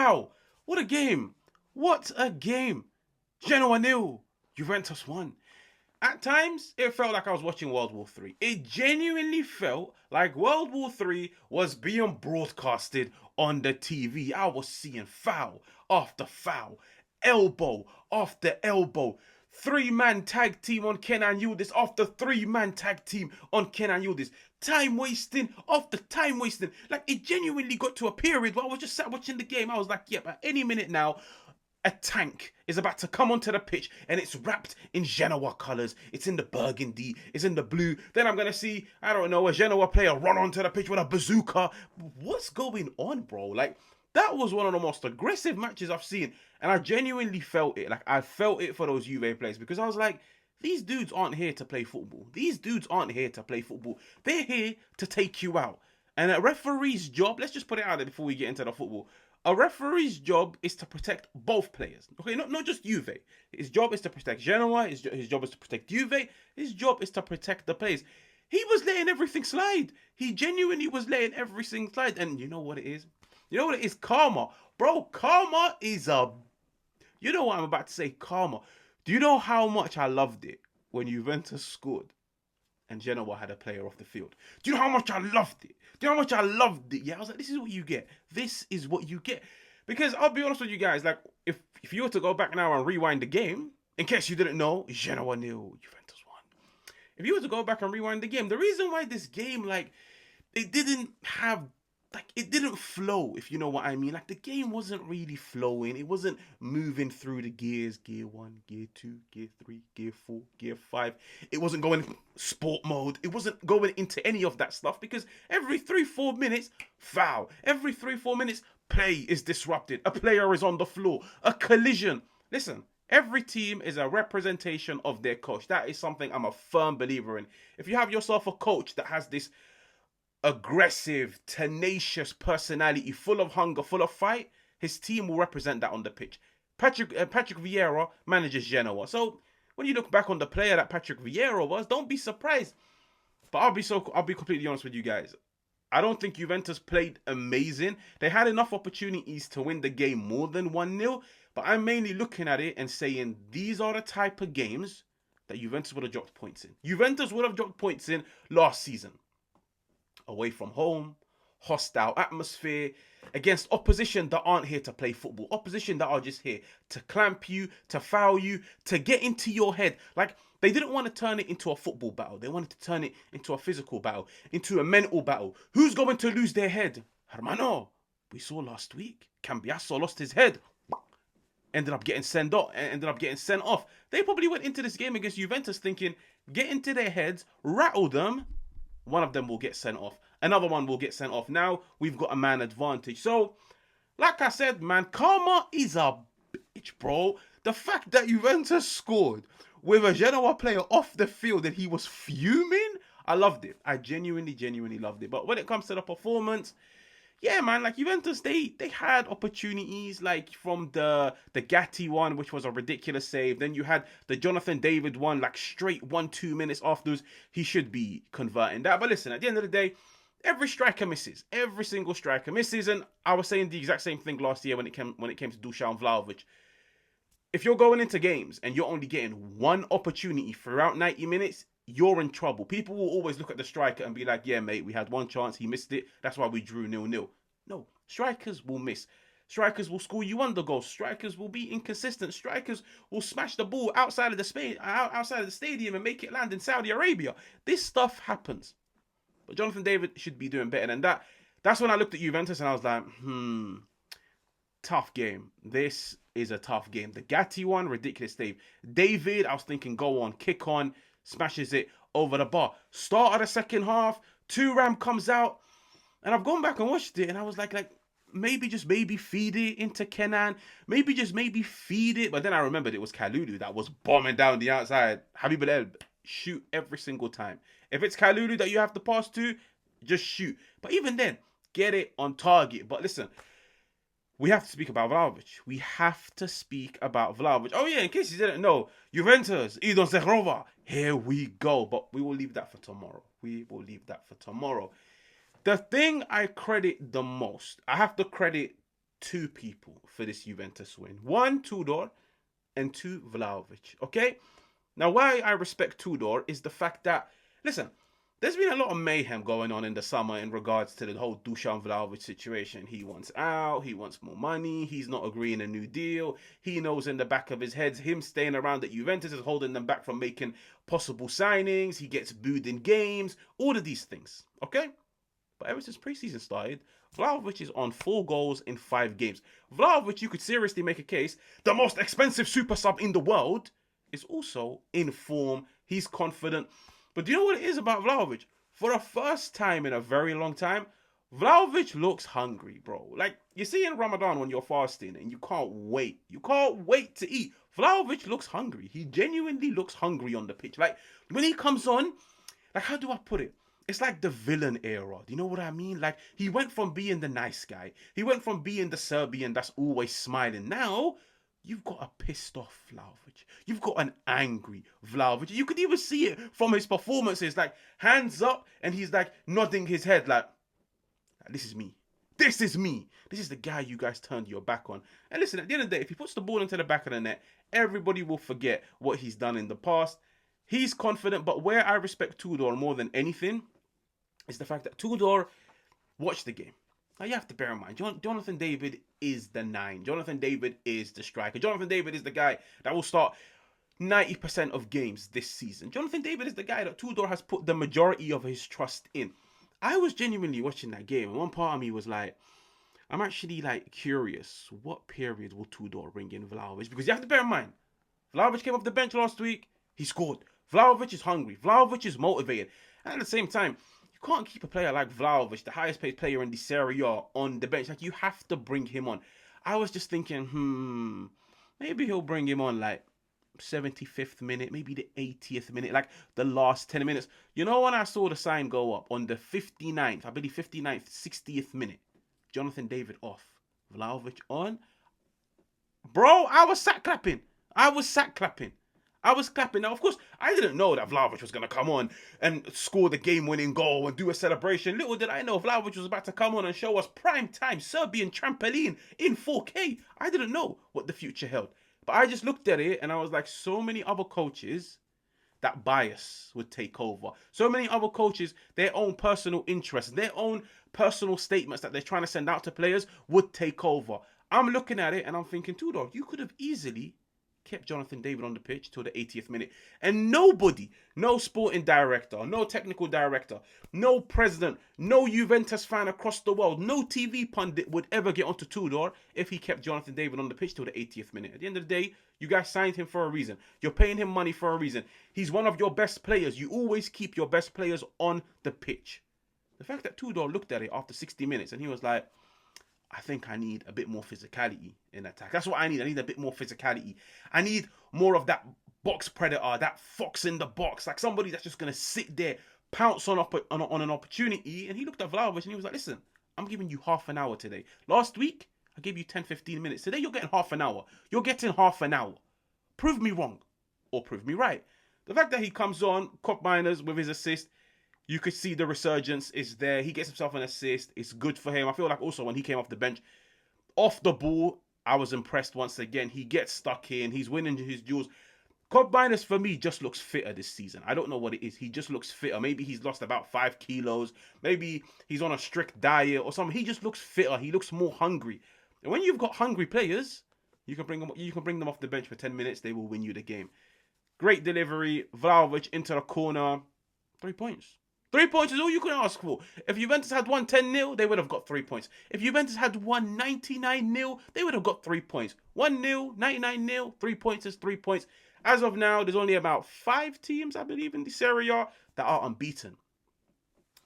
Wow, what a game. What a game. Genoa 0, Juventus 1. At times, it felt like I was watching World War III. It genuinely felt like World War III was being broadcasted on the TV. I was seeing foul after foul, elbow after elbow. Three-man tag team on Kenan Yildiz after three-man tag team on Kenan Yildiz. Time wasting after time wasting. Like, it genuinely got to a period where I was just sat watching the game. I was like, yep, at any minute now, a tank is about to come onto the pitch and it's wrapped in Genoa colours. It's in the burgundy, it's in the blue. Then I'm going to see, I don't know, a Genoa player run onto the pitch with a bazooka. What's going on, bro? Like, that was one of the most aggressive matches I've seen. And I genuinely felt it. Like, I felt it for those Juve players because I was like, these dudes aren't here to play football. These dudes aren't here to play football. They're here to take you out. And a referee's job, let's just put it out there before we get into the football. A referee's job is to protect both players. Okay, not just Juve. His job is to protect Genoa. His job is to protect Juve. His job is to protect the players. He was letting everything slide. He genuinely was letting everything slide. And you know what it is? You know what it is? Karma. Bro, karma is a... You know what I'm about to say? Karma. Do you know how much I loved it when Juventus scored and Genoa had a player off the field? Do you know how much I loved it? Do you know how much I loved it? Yeah, I was like, this is what you get. This is what you get. Because I'll be honest with you guys, like, if you were to go back now and rewind the game, in case you didn't know, Genoa 0, Juventus 1. If you were to go back and rewind the game, the reason why this game, like, it didn't have, like, it didn't flow, if you know what I mean. Like, the game wasn't really flowing. It wasn't moving through the gears. Gear 1, Gear 2, Gear 3, Gear 4, Gear 5. It wasn't going sport mode. It wasn't going into any of that stuff because every 3-4 minutes, foul. Every 3-4 minutes, play is disrupted. A player is on the floor. A collision. Listen, every team is a representation of their coach. That is something I'm a firm believer in. If you have yourself a coach that has this aggressive, tenacious personality, full of hunger, full of fight, his team will represent that on the pitch. Patrick Vieira manages Genoa. So when you look back on the player that Patrick Vieira was, don't be surprised. But I'll be completely honest with you guys. I don't think Juventus played amazing. They had enough opportunities to win the game more than 1-0. But I'm mainly looking at it and saying these are the type of games that Juventus would have dropped points in. Juventus would have dropped points in last season. Away from home, hostile atmosphere, against opposition that aren't here to play football. Opposition that are just here to clamp you, to foul you, to get into your head. Like, they didn't want to turn it into a football battle. They wanted to turn it into a physical battle, into a mental battle. Who's going to lose their head? Hermano, we saw last week. Cambiasso lost his head. Ended up getting sent off. They probably went into this game against Juventus thinking, get into their heads, rattle them. One of them will get sent off. Another one will get sent off. Now we've got a man advantage. So, like I said, man, karma is a bitch, bro. The fact that Juventus scored with a Genoa player off the field and he was fuming, I loved it. I genuinely loved it. But when it comes to the performance, yeah, man, like Juventus, they had opportunities, like from the Gatti one, which was a ridiculous save. Then you had the Jonathan David one, like straight 1-2 minutes afterwards. He should be converting that. But listen, at the end of the day, every striker misses. Every single striker misses. And I was saying the exact same thing last year when it came to Dusan Vlahovic. If you're going into games and you're only getting one opportunity throughout 90 minutes, you're in trouble. People will always look at the striker and be like, yeah, mate, we had one chance, he missed it. That's why we drew 0-0. No, strikers will miss. Strikers will score you under goals. Strikers will be inconsistent. Strikers will smash the ball outside of the stadium and make it land in Saudi Arabia. This stuff happens. But Jonathan David should be doing better than that. That's when I looked at Juventus and I was like, tough game. This is a tough game. The Gatti one, ridiculous save. David, I was thinking, go on, kick on. Smashes it over the bar. Start of the second half, Thuram comes out, and I've gone back and watched it, and I was like maybe feed it into Kenan, maybe feed it. But then I remembered it was Kalulu that was bombing down the outside. Habib shoot every single time. If it's Kalulu that you have to pass to, just shoot. But even then, get it on target. But listen, we have to speak about Vlahovic. Oh yeah, in case you didn't know, Juventus, Edon Zhegrova. Here we go. But we will leave that for tomorrow. The thing I credit the most, I have to credit two people for this Juventus win. One, Tudor, and two, Vlahovic. Okay? Now, why I respect Tudor is the fact that, listen, there's been a lot of mayhem going on in the summer in regards to the whole Dusan Vlahovic situation. He wants out, he wants more money, he's not agreeing a new deal. He knows in the back of his head, him staying around at Juventus is holding them back from making possible signings. He gets booed in games, all of these things, okay? But ever since preseason started, Vlahovic is on 4 goals in 5 games. Vlahovic, you could seriously make a case, the most expensive super sub in the world, is also in form. He's confident. But do you know what it is about Vlahovic? For the first time in a very long time, Vlahovic looks hungry, bro. Like, you see in Ramadan when you're fasting and you can't wait. You can't wait to eat. Vlahovic looks hungry. He genuinely looks hungry on the pitch. Like, when he comes on, like, how do I put it? It's like the villain era. Do you know what I mean? Like, he went from being the nice guy. He went from being the Serbian that's always smiling. Now, you've got a pissed off Vlahovic. You've got an angry Vlahovic. You could even see it from his performances. Like, hands up, and he's like nodding his head like, this is me. This is me. This is the guy you guys turned your back on. And listen, at the end of the day, if he puts the ball into the back of the net, everybody will forget what he's done in the past. He's confident, but where I respect Tudor more than anything is the fact that Tudor watched the game. Now, you have to bear in mind, Jonathan David is the 9. Jonathan David is the striker. Jonathan David is the guy that will start 90% of games this season. Jonathan David is the guy that Tudor has put the majority of his trust in. I was genuinely watching that game, and one part of me was like, I'm actually like curious, what period will Tudor bring in Vlahovic? Because you have to bear in mind, Vlahovic came off the bench last week, he scored. Vlahovic is hungry. Vlahovic is motivated. And at the same time, you can't keep a player like Vlahovic, the highest paid player in the Serie A, on the bench. Like, you have to bring him on. I was just thinking, maybe he'll bring him on like 75th minute, maybe the 80th minute, like the last 10 minutes. You know, when I saw the sign go up on the 59th, I believe 59th, 60th minute, Jonathan David off, Vlahovic on. Bro, I was sat clapping. I was clapping. Now, of course, I didn't know that Vlahovic was going to come on and score the game-winning goal and do a celebration. Little did I know Vlahovic was about to come on and show us prime-time Serbian trampoline in 4K. I didn't know what the future held. But I just looked at it and I was like, so many other coaches, that bias would take over. So many other coaches, their own personal interests, their own personal statements that they're trying to send out to players would take over. I'm looking at it and I'm thinking, Tudor, you could have easily kept Jonathan David on the pitch till the 80th minute. And nobody, no sporting director, no technical director, no president, no Juventus fan across the world, no TV pundit would ever get onto Tudor if he kept Jonathan David on the pitch till the 80th minute. At the end of the day, you guys signed him for a reason. You're paying him money for a reason. He's one of your best players. You always keep your best players on the pitch. The fact that Tudor looked at it after 60 minutes and he was like, I think I need a bit more physicality in attack. That's what I need. I need a bit more physicality. I need more of that box predator, that fox in the box, like somebody that's just going to sit there, pounce on an opportunity. And he looked at Vlahovic and he was like, listen, I'm giving you half an hour today. Last week, I gave you 10, 15 minutes. Today, you're getting half an hour. You're getting half an hour. Prove me wrong or prove me right. The fact that he comes on, Cup Miners with his assist, you could see the resurgence is there. He gets himself an assist. It's good for him. I feel like also when he came off the bench, off the ball, I was impressed once again. He gets stuck in. He's winning his duels. Cup Miners, for me, just looks fitter this season. I don't know what it is. He just looks fitter. Maybe he's lost about 5 kilos. Maybe he's on a strict diet or something. He just looks fitter. He looks more hungry. And when you've got hungry players, you can bring them off the bench for 10 minutes. They will win you the game. Great delivery. Vlahovic into the corner. 3 points. 3 points is all you can ask for. If Juventus had won 10-0, they would have got 3 points. If Juventus had won 99-0, they would have got 3 points. 1-0, 99-0, 3 points is 3 points. As of now, there's only about 5 teams, I believe, in the Serie A that are unbeaten.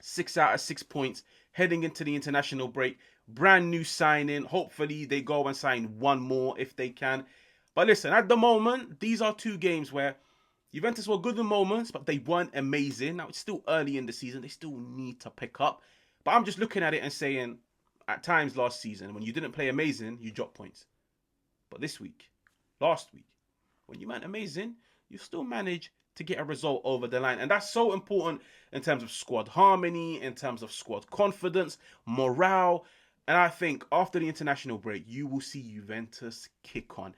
6 out of 6 points heading into the international break. Brand new signing. Hopefully, they go and sign one more if they can. But listen, at the moment, these are 2 games where Juventus were good in moments, but they weren't amazing. Now, it's still early in the season. They still need to pick up. But I'm just looking at it and saying, at times last season, when you didn't play amazing, you dropped points. But this week, last week, when you weren't amazing, you still managed to get a result over the line. And that's so important in terms of squad harmony, in terms of squad confidence, morale. And I think after the international break, you will see Juventus kick on.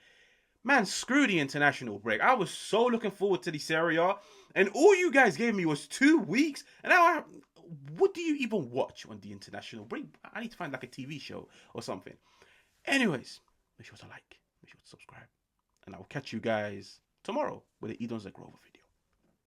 Man, screw the international break. I was so looking forward to the Serie A, and all you guys gave me was 2 weeks. And now, what do you even watch on the international break? I need to find like a TV show or something. Anyways, make sure to like, make sure to subscribe, and I will catch you guys tomorrow with the Edon Zhegrova video.